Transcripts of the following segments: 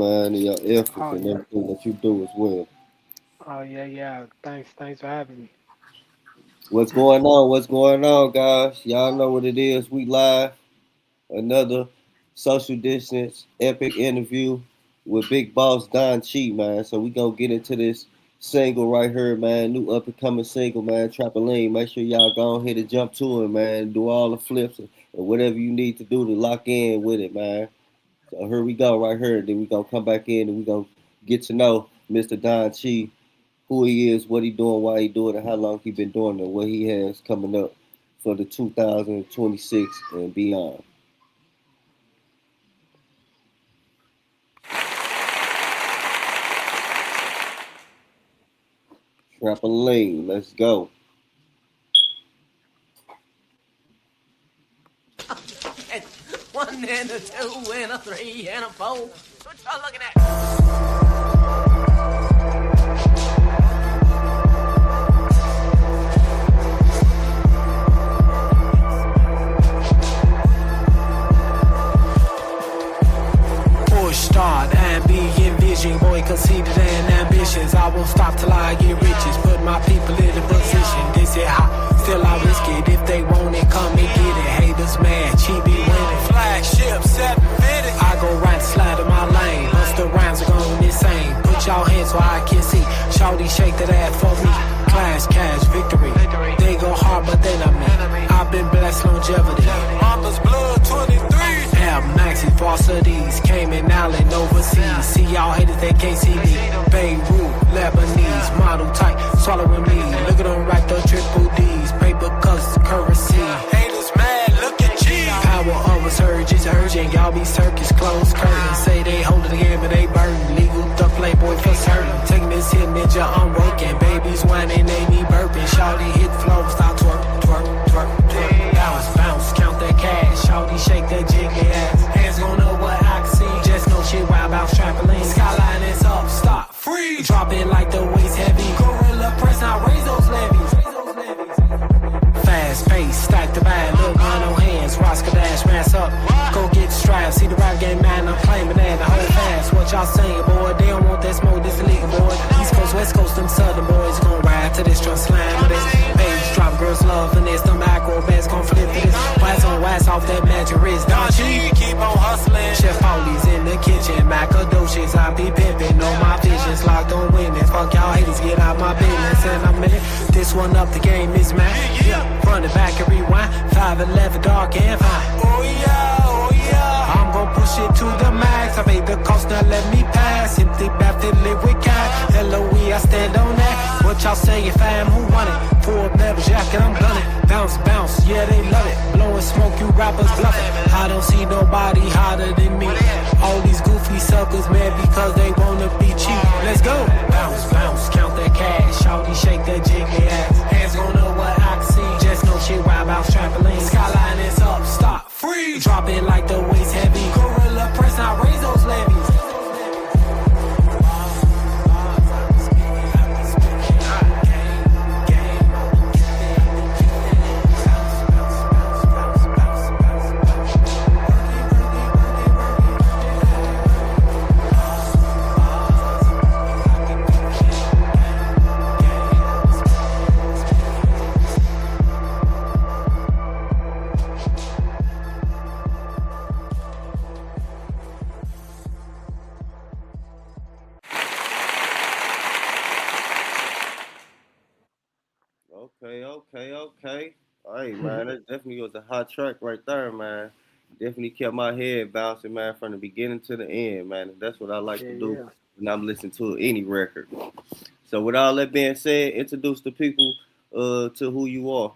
man, and your efforts Oh and yeah. everything that you do as well. Oh yeah, yeah. Thanks for having me. What's going on? What's going on, guys? Y'all know what it is. We live. Another social distance epic interview with Big Boss Don Cheat, man. So we gonna get into this single right here, man. New up and coming single, man. Trampoline. Make sure y'all go ahead and jump to it, man. Do all the flips and whatever you need to do to lock in with it, man. So here we go, right here. Then we gonna come back in and we gonna get to know Mr. Don Chi, who he is, what he doing, why he doing it, how long he been doing it, what he has coming up for the 2026 and beyond. Trampoline, let's go. And one and a two and a three and a four. What y'all looking at? Push start and be envision, boy, conceited and ambitions. I won't stop till I get riches. Put my people in a position. This is hot, still I risk it. If they want it, come and get it. Haters mad, she be winning. Flagship 750. I go right, slide in my lane. Bust the rhymes are going insane. Put y'all hands so I can see. Shawty shake that ass for me. Class, cash, victory. They go hard, but they not me. I've been blessed longevity. Mama's blood 23. Air Maxi falsities. Cayman Island overseas. See y'all haters, they can't see me. Beirut, Lebanese. Model type, swallowing me. Look at them right the triple D's. Paper cuts, currency. Haters mad, looking cheap. Power of a surge is urgent. Y'all be circus, close curtains. Say they holding the game and they burning. Legal duck playboy for certain. Taking this hit ninja, I'm working. Babies whining, they need burping. Shawty hit flow, stop twerk, twerk, twerk, twerk. Bounce, bounce, count that cash. Shawty shake that jiggy ass. Hands gon' know what I can see. Just know shit wild bounce trampoline. Skyline is up, stop, freeze. Drop it like the waist heavy. Gorilla press, now raise those levies. Fast pace, stack the bag, look on no hands, Roscoe Dash, mass up. Go get straps, see the rap game, man, I'm claiming that, the whole fast. What y'all saying, boy? They don't want that smoke, this illegal, boy. East Coast, West Coast, them Southern boys gon' ride to this, trust slam with this. Page drop, girls love and this, them acrobats gon' flip to this. Wax on wax off that magic wrist, Don G, keep on hustling. Chef Paulie's in the kitchen, Macadocious, I be pimping, on my visions, locked on women. Fuck y'all haters, get out my business, and I'm in it. This one up, the game is mad. Yeah, front and back and rewind. 5'11", dark and fine. Oh yeah, oh yeah. I'm gon' push it to the max. I made the cost, now let me pass. Empty bath and live with cat. LOE, I stand on that. What y'all saying, fam? Who won it? Full never jacket, I'm gunning. Bounce, bounce, yeah, they love it. Blowing smoke, you rappers bluffing. I don't see nobody hotter than me. All these goofy suckers mad because they wanna be cheap. Let's go. Bounce, bounce, count that cash. Shawty shake that jiggly ass. Hands gon' know what I can see. Just know shit wild bounce trampoline. Skyline is up, stop, freeze. Drop it like the waist heavy. Gorilla press, now raise those levies. Okay, okay, okay. All right, man. That definitely was a hot track right there, man. Definitely kept my head bouncing, man, from the beginning to the end, man. And that's what I like Yeah, to do yeah. when I'm listening to any record. So, with all that being said, introduce the people to who you are.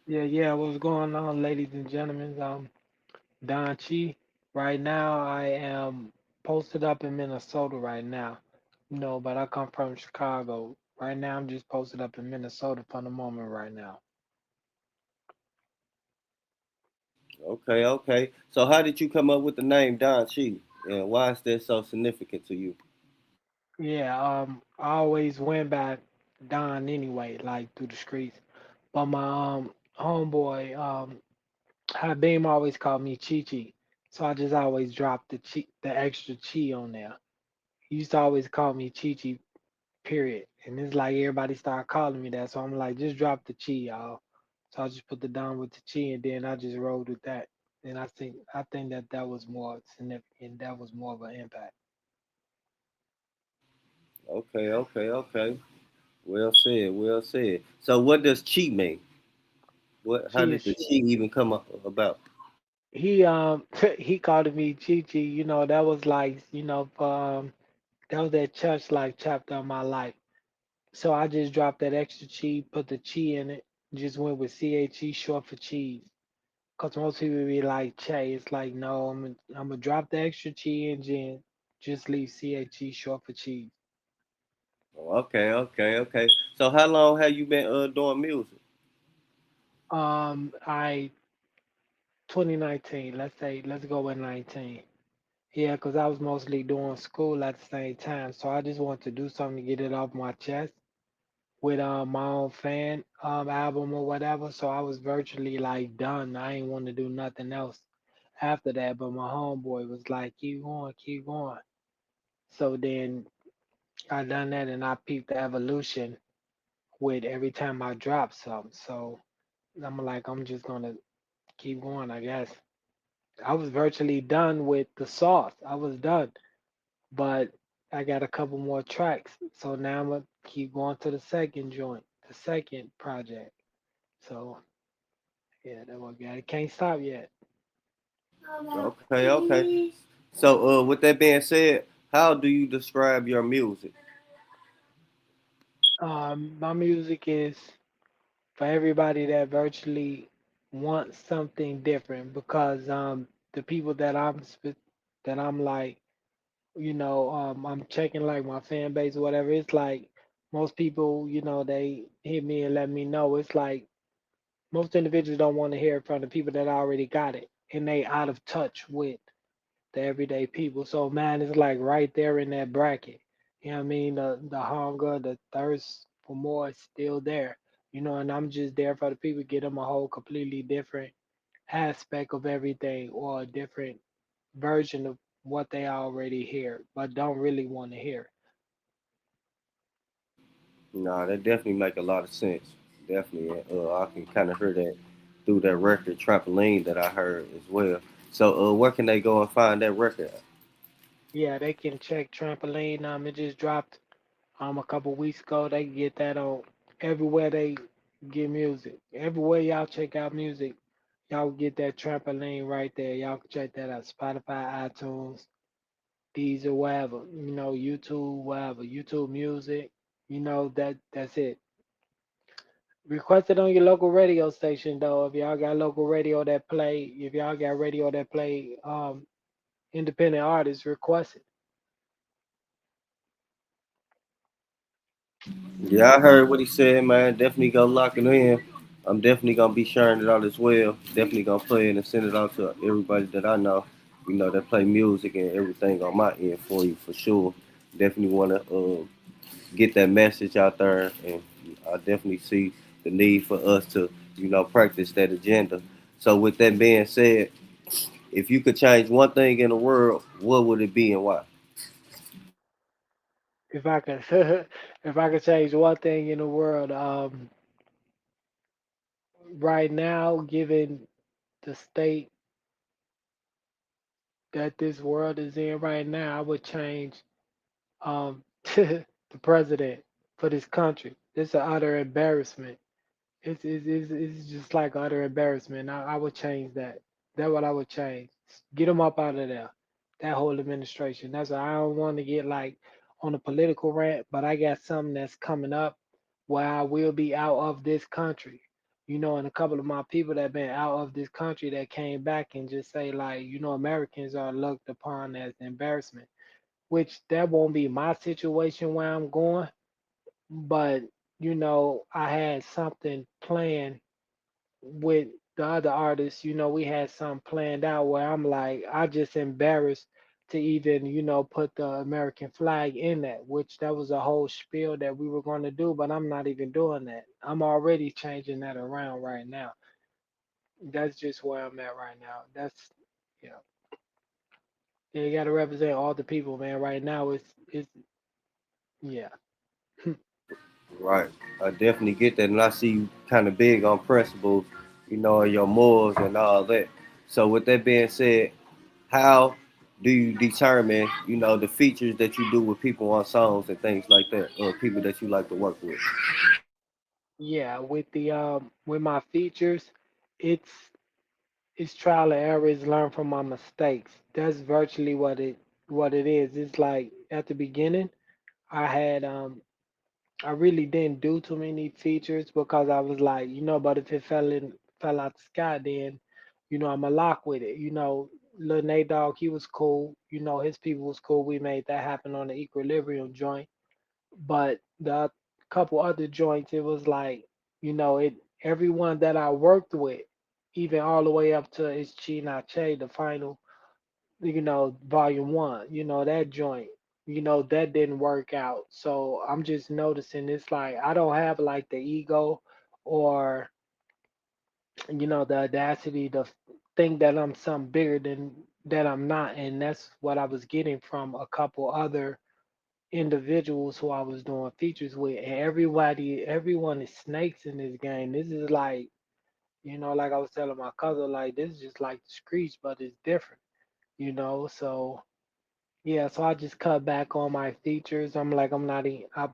Yeah, yeah. What's going on, ladies and gentlemen? Don Chi. Right now, I am posted up in Minnesota right now. But I come from Chicago. Right now, I'm just posted up in Minnesota for the moment right now. Okay, okay. So, how did you come up with the name Don Chi? And why is that so significant to you? Yeah, I always went by Don anyway, like through the streets. But my homeboy, Habib always called me Chi Chi. So I just always drop the extra chi on there. He used to always call me Chi Chi, period. And it's like everybody started calling me that. So I'm like, just drop the chi, y'all. So I just put the down with the chi and then I just rolled with that. And I think that that was more significant. That was more of an impact. Okay, okay, okay. Well said, well said. So what does chi mean? What? How Chi did the is chi even come about? he he called me Chi Chi. That was like that was that church life chapter of my life. So I just dropped that extra chi, put the chi in it, just went with CHE short for cheese. Cause most people be like Che. It's like no, I'm gonna drop the extra chi and then just leave CHE short for cheese. Okay, okay, okay. So how long have you been doing music? I 2019. Let's go with 19. Yeah, cause I was mostly doing school at the same time, so I just wanted to do something to get it off my chest with my own fan album or whatever. So I was virtually like done. I ain't want to do nothing else after that. But my homeboy was like, keep going, keep going. So then I done that and I peeped the evolution with every time I drop something. So I'm like, I'm just gonna keep going, I guess. I was virtually done with the sauce. I was done, but I got a couple more tracks. So now I'm gonna keep going to the second joint, the second project. So yeah, that one guy can't stop yet. Okay, okay. So with that being said, how do you describe your music? My music is for everybody that virtually wants something different because the people that I'm like I'm checking like my fan base or whatever. It's like most people, they hit me and let me know. It's like most individuals don't want to hear it from the people that already got it, and they out of touch with the everyday people. So man, it's like right there in that bracket. You know what I mean? The hunger, the thirst for more is still there. And I'm just there for the people, get them a whole completely different aspect of everything or a different version of what they already hear, but don't really want to hear. Nah, that definitely make a lot of sense. Definitely, I can kind of hear that through that record trampoline that I heard as well. So where can they go and find that record? Yeah, they can check Trampoline. It just dropped a couple weeks ago. They can get that on everywhere they get music. Everywhere y'all check out music, y'all get that Trampoline right there. Y'all can check that out. Spotify, iTunes, Deezer, wherever. YouTube, wherever. YouTube Music. That's it. Request it on your local radio station though. If y'all got local radio that play, if y'all got radio that play independent artists, request it. Yeah, I heard what he said, man. Definitely go lock it in. I'm definitely gonna be sharing it out as well. Definitely gonna play it and send it out to everybody that I know. That play music and everything on my end for you for sure. Definitely wanna get that message out there, and I definitely see the need for us to practice that agenda. So with that being said, if you could change one thing in the world, what would it be and why? If I could, if I could change one thing in the world, right now, given the state that this world is in right now, I would change the president for this country. It's an utter embarrassment. It's just like utter embarrassment. I would change that. That's what I would change. Get them up out of there. That whole administration. That's why I don't want to get like on a political rant, but I got something that's coming up where I will be out of this country. And a couple of my people that been out of this country that came back and just say like, Americans are looked upon as embarrassment, which that won't be my situation where I'm going, but I had something planned with the other artists. We had something planned out where I'm like, I just embarrassed to even, put the American flag in that, which that was a whole spiel that we were going to do, but I'm not even doing that. I'm already changing that around right now. That's just where I'm at right now. Yeah. Yeah, you gotta represent all the people, man. Right now, it's yeah, Right. I definitely get that, and I see you kind of big on principles, and your morals and all that. So, with that being said, how do you determine, the features that you do with people on songs and things like that, or people that you like to work with? yeah. With my features, it's it's trial and error. It's learn from my mistakes. That's virtually what it is. It's like at the beginning, I had I really didn't do too many features because I was like, but if it fell out the sky, then I'm a lock with it. Lil Nate Dogg, he was cool. His people was cool. We made that happen on the Equilibrium joint. But the couple other joints, it was like, it everyone that I worked with, even all the way up to It's Chi Not Che, the final, volume one, that joint, that didn't work out. So I'm just noticing it's like I don't have like the ego or, the audacity to think that I'm something bigger than that I'm not. And that's what I was getting from a couple other individuals who I was doing features with. And everyone is snakes in this game. This is like, like I was telling my cousin, like this is just like the streets, but it's different, So yeah, so I just cut back on my features. I'm like, I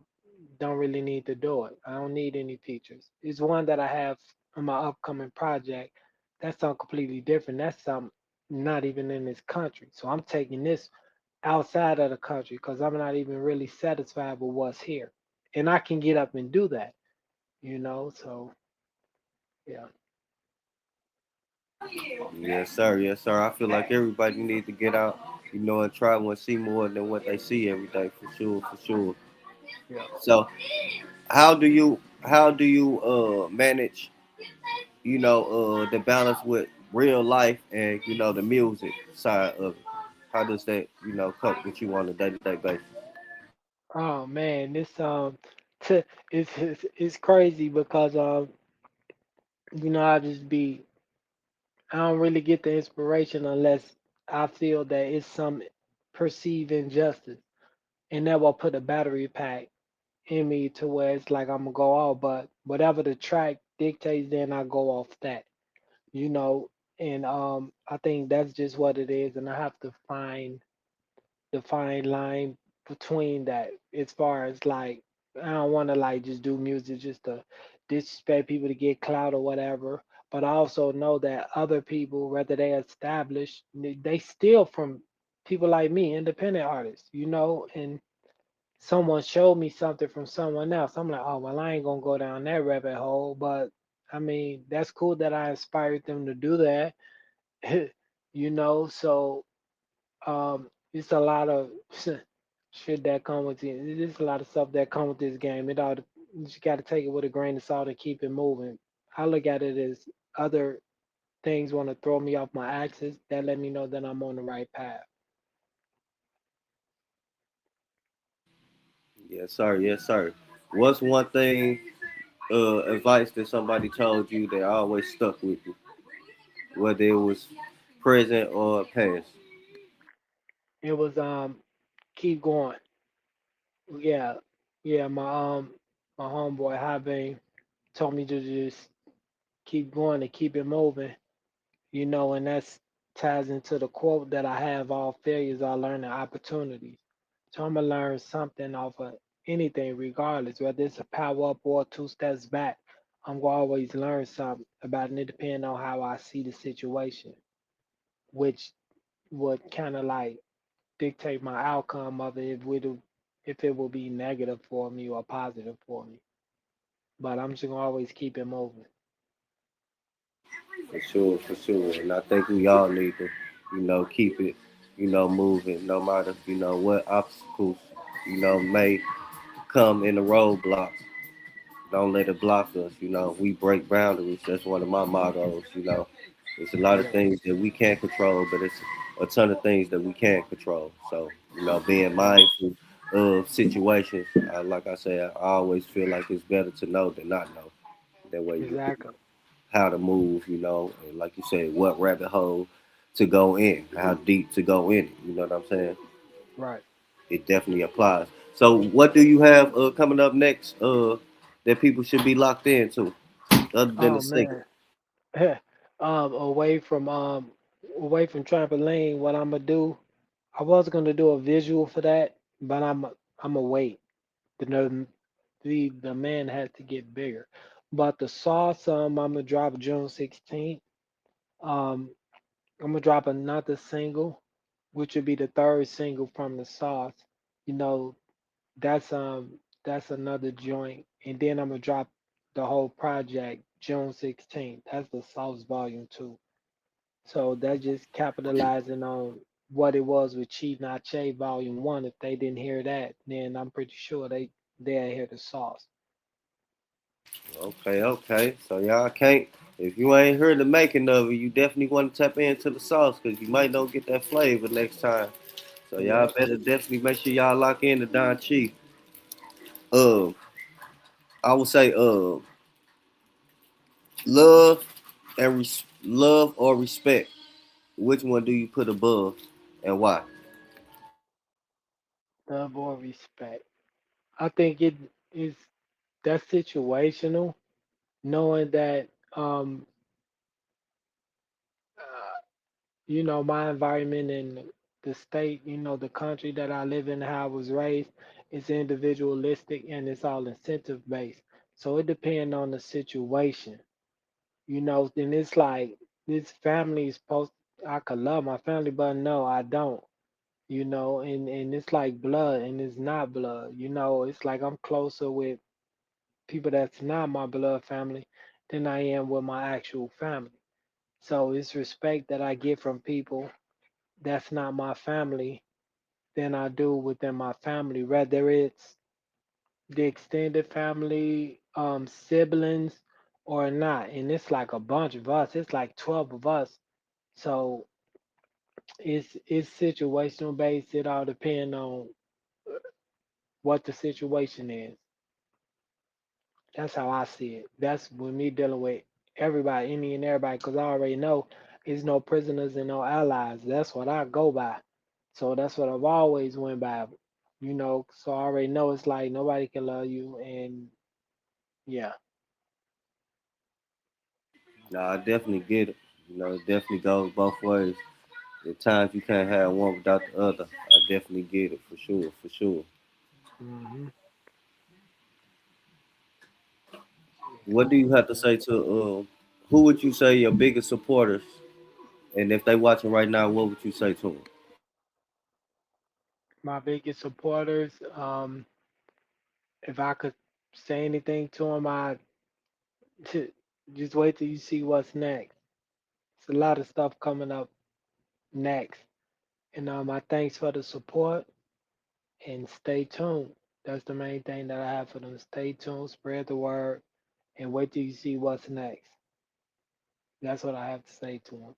don't really need to do it. I don't need any features. It's one that I have on my upcoming project. That's something completely different. That's something not even in this country. So I'm taking this outside of the country because I'm not even really satisfied with what's here. And I can get up and do that, So yeah. Yes, sir. Yes, sir. I feel like everybody needs to get out, and travel and see more than what they see every day, for sure, for sure. Yeah. So, how do you manage, the balance with real life and the music side of it? How does that, cope with you on a day-to-day basis? Oh man, this it's crazy because I just be I don't really get the inspiration unless I feel that it's some perceived injustice, and that will put a battery pack in me to where it's like I'm gonna go off. But whatever the track dictates, then I go off that, you know. And I think that's just what it is, and I have to find the fine line between that as far as like I don't want to like just do music just to disrespect people to get clout or whatever. But I also know that other people, whether they established, they steal from people like me, independent artists, and someone showed me something from someone else. I'm like, oh well, I ain't gonna go down that rabbit hole. But I mean, that's cool that I inspired them to do that, So it's a lot of shit that come with it. There's a lot of stuff that come with this game. You just got to take it with a grain of salt and keep it moving. I look at it as other things want to throw me off my axis. That let me know that I'm on the right path. Yes, sir. Yes, sir. What's one thing, advice that somebody told you that always stuck with you, whether it was present or past? It was keep going. Yeah, yeah. My homeboy Habe told me to just keep going and keep it moving. And that's ties into the quote that I have: all failures are learning opportunities. So I'm gonna learn something off of anything, regardless, whether it's a power up or 2 steps back. I'm gonna always learn something about it, depending on how I see the situation, which would kind of like dictate my outcome of it if it will be negative for me or positive for me. But I'm just gonna always keep it moving. For sure, for sure. And I think we all need to, keep it, moving, no matter, what obstacles, may come in the roadblocks. Don't let it block us. We break boundaries. That's one of my mottos. There's a lot of Yeah, things that we can't control, but it's a ton of things that we can control. So, being yeah, mindful of situations, like I said, I always feel like it's better to know than not know. That way you can exactly. how to move, and like you said, what rabbit hole, to go in, how deep to go in it. You know what I'm saying? Right. It definitely applies. So, what do you have coming up next that people should be locked into other than the Oh single? man. Away from trampoline, what I'm gonna do? I was gonna do a visual for that, but I'm gonna wait. The the man has to get bigger. But the sauce, I'm gonna drop June 16th. Um, I'm gonna drop another single, which would be the third single from the sauce. You know, that's that's another joint, and then I'm gonna drop the whole project June 16th. That's the sauce volume 2. So that's just capitalizing on what it was with Cheat Not Che Volume 1. If they didn't hear that, then I'm pretty sure they'll hear the sauce. Okay, okay. So y'all can't. If you ain't heard the making of it, you definitely want to tap into the sauce because you might not get that flavor next time. So y'all Yep. better definitely make sure y'all lock in to Don Chi. Uh, I would say love and love or respect. Which one do you put above and why? Love or respect. I think it is that's situational, knowing that uh, my environment and the state, the country that I live in, how I was raised, is individualistic and it's all incentive based. So it depends on the situation. Then it's like this family is supposed I could love my family, but no, I don't. And it's like blood and it's not blood. It's like I'm closer with people that's not my blood family than I am with my actual family. So it's respect that I get from people that's not my family than I do within my family, whether it's the extended family, siblings or not. And it's like a bunch of us. It's like 12 of us. So it's situational based. It all depends on what the situation is. That's how I see it. That's with me dealing with everybody, any and everybody, because I already know there's no prisoners and no allies. That's what I go by. So that's what I've always went by. So I already know it's like nobody can love you, and yeah, No, I definitely get it. You know, it definitely goes both ways. At times you can't have one without the other. I definitely get it for sure, for sure. hmm What do you have to say to who would you say your biggest supporters? And if they watching right now, what would you say to them? my biggest supporters. If I could say anything to them, I just wait till you see what's next. It's a lot of stuff coming up next. And my thanks for the support and stay tuned. That's the main thing that I have for them. Stay tuned, spread the word, and wait till you see what's next. That's what I have to say to them.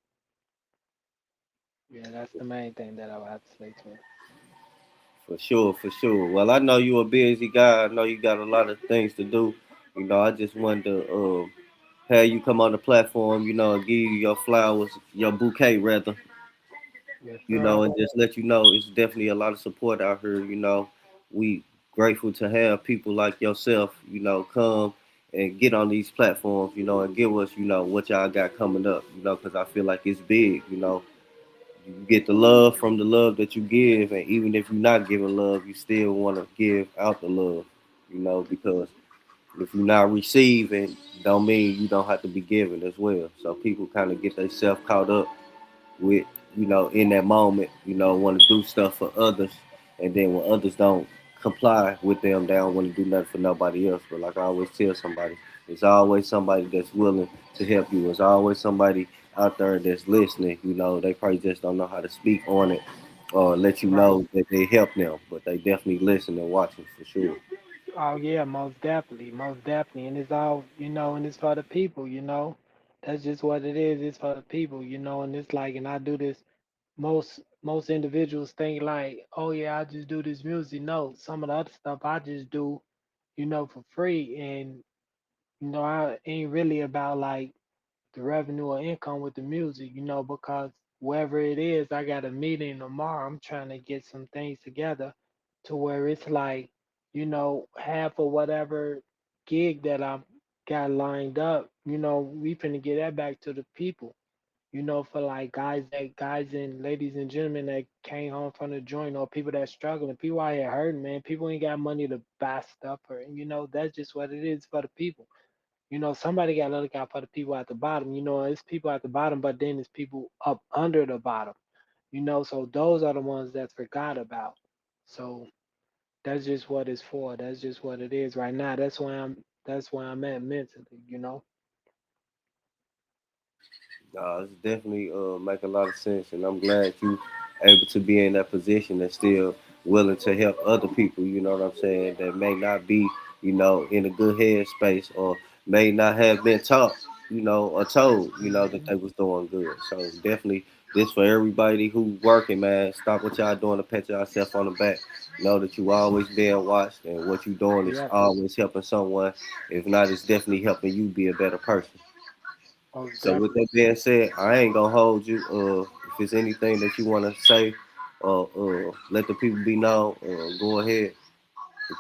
Yeah, that's the main thing that I would have to say to them. For sure, for sure. Well, I know you a busy guy. I know you got a lot of things to do. You know, I just wanted to have you come on the platform, you know, and give you your flowers, your bouquet rather, Yes, you know, sir. and just let you know it's definitely a lot of support out here. You know, we grateful to have people like yourself, you know, come and get on these platforms, you know, and give us, you know, what y'all got coming up, you know, because I feel like it's big, you know. You get the love from the love that you give, and even if you're not giving love, you still want to give out the love, you know, because if you're not receiving, don't mean you don't have to be giving as well. So people kind of get themselves caught up with, you know, in that moment, you know, want to do stuff for others, and then when others don't comply with them, they don't want to do nothing for nobody else. But like I always tell somebody, there's always somebody that's willing to help you. There's always somebody out there that's listening. You know, they probably just don't know how to speak on it or let you Right. know that they help them, but they definitely listen and watching for sure. Oh yeah, most definitely, and it's all and it's for the people. That's just what it is. It's for the people. And it's like, and I do this. Most individuals think like, oh yeah, I just do this music. No, some of the other stuff I just do, for free, and I ain't really about like the revenue or income with the music, because wherever it is, I got a meeting tomorrow. I'm trying to get some things together to where it's like, half of whatever gig that I got lined up, we finna get that back to the people. For like guys and ladies and gentlemen that came home from the joint, or people that struggling, people out here hurting, man. People ain't got money to buy stuff, or that's just what it is for the people. Somebody got to look out for the people at the bottom. It's people at the bottom, but then it's people up under the bottom. So those are the ones that's forgot about. So that's just what it's for. That's just what it is right now. That's where I'm at mentally. It's definitely make a lot of sense, and I'm glad you able to be in that position and still willing to help other people. You know what I'm saying? That may not be, in a good headspace or may not have been taught, or told, that Mhm. they was doing good. So definitely, this for everybody who working, man. Stop what y'all doing to pat yourself on the back. Know that you always being watched, and what you doing is Yeah. always helping someone. If not, it's definitely helping you be a better person. Most So with definitely. that being said, I ain't gonna hold you. If there's anything that you want to say, let the people be known. Go ahead,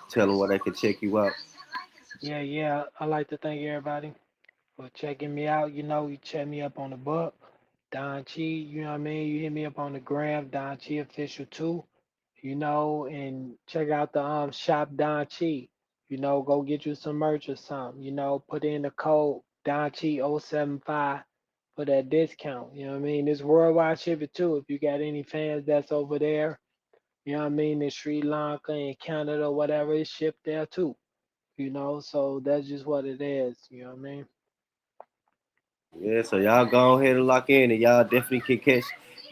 tell them where they can check you out. Yeah, yeah. I like to thank everybody for checking me out. You check me up on the book, Don Chi. You know what I mean? You hit me up on the gram, Don Chi official too. And check out the shop Don Chi. Go get you some merch or something. Put in the code Don Chi 075 for that discount. You know what I mean? It's worldwide shipping too. If you got any fans that's over there, in Sri Lanka and Canada, whatever, it's shipped there too. So that's just what it is. You know what I mean? Yeah, so y'all go ahead and lock in, and y'all definitely can catch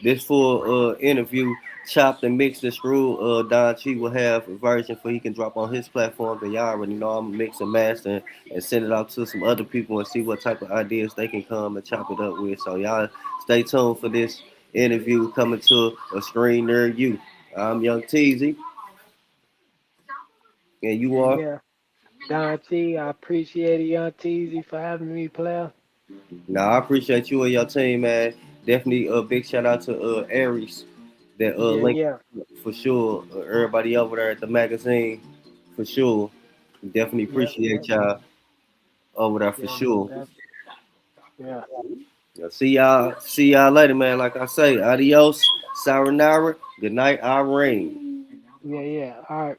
this full interview, chopped and mixed and screwed. Don Chi will have a version for he can drop on his platform. But y'all already know I'm mix and master and send it out to some other people and see what type of ideas they can come and chop it up with. So y'all stay tuned for this interview coming to a screen near you. I'm Young Teasy, and you Yeah, are. yeah. Don T, I appreciate it, Young Teasy, for having me, player. Now I appreciate you and your team, man. Definitely a big shout out to Aries that Yeah, link yeah. for sure. Everybody over there at the magazine for sure. Definitely Yep, appreciate yep. y'all over there for Yeah, most sure. definitely. Yeah. Yeah, see y'all later, man. Like I say, adios, sayonara, good night, Irene. Yeah, yeah. All right.